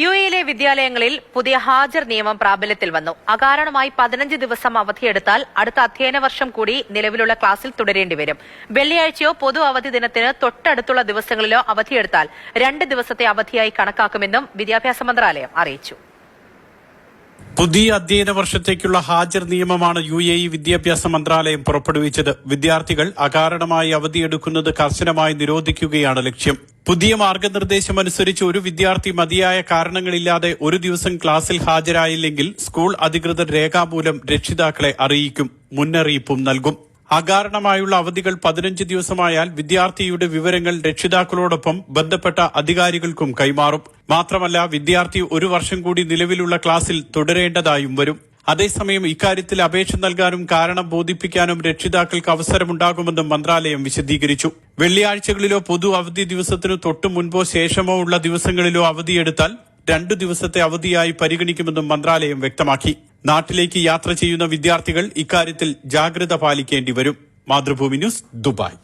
യുഎയിലെ വിദ്യാലയങ്ങളിൽ പുതിയ ഹാജർ നിയമം പ്രാബല്യത്തിൽ വന്നു. അകാരണമായി 15 ദിവസം അവധിയെടുത്താൽ അടുത്ത അധ്യയന വർഷം കൂടി നിലവിലുള്ള ക്ലാസിൽ തുടരേണ്ടി വരും. വെള്ളിയാഴ്ചയോ പൊതു അവധി ദിനത്തിന് തൊട്ടടുത്തുള്ള ദിവസങ്ങളിലോ അവധിയെടുത്താൽ 2 ദിവസത്തെ അവധിയായി കണക്കാക്കുമെന്നും വിദ്യാഭ്യാസ മന്ത്രാലയം അറിയിച്ചു. പുതിയ അധ്യയന വർഷത്തേക്കുള്ള ഹാജർ നിയമമാണ് യുഎഇ വിദ്യാഭ്യാസ മന്ത്രാലയം പുറപ്പെടുവിച്ചത്. വിദ്യാർത്ഥികൾ അകാരണമായി അവധിയെടുക്കുന്നത് കർശനമായി നിരോധിക്കുകയാണ് ലക്ഷ്യം. പുതിയ മാർഗനിർദ്ദേശമനുസരിച്ച് ഒരു വിദ്യാർത്ഥി മതിയായ കാരണങ്ങളില്ലാതെ ഒരു ദിവസം ക്ലാസ്സിൽ ഹാജരായില്ലെങ്കിൽ സ്കൂൾ അധികൃതർ രേഖാമൂലം രക്ഷിതാക്കളെ അറിയിക്കും, മുന്നറിയിപ്പും നൽകും. അകാരണമായുള്ള അവധികൾ 15 ദിവസമായാൽ വിദ്യാർത്ഥിയുടെ വിവരങ്ങൾ രക്ഷിതാക്കളോടൊപ്പം ബന്ധപ്പെട്ട അധികാരികൾക്കും കൈമാറും. മാത്രമല്ല, വിദ്യാർത്ഥി 1 വർഷം കൂടി നിലവിലുള്ള ക്ലാസ്സിൽ തുടരേണ്ടതായും വരും. അതേസമയം ഇക്കാര്യത്തിൽ അപേക്ഷ നൽകാനും കാരണം ബോധിപ്പിക്കാനും രക്ഷിതാക്കൾക്ക് അവസരമുണ്ടാകുമെന്നും മന്ത്രാലയം വിശദീകരിച്ചു. വെള്ളിയാഴ്ചകളിലോ പൊതു അവധി ദിവസത്തിനു തൊട്ടു മുൻപോ ശേഷമോ ഉള്ള ദിവസങ്ങളിലോ അവധിയെടുത്താൽ 2 ദിവസത്തെ അവധിയായി പരിഗണിക്കുമെന്നും മന്ത്രാലയം വ്യക്തമാക്കി. നാട്ടിലേക്ക് യാത്ര ചെയ്യുന്ന വിദ്യാർത്ഥികൾ ഇക്കാര്യത്തിൽ ജാഗ്രത പാലിക്കേണ്ടി വരും. Mathrubhumi news, Dubai.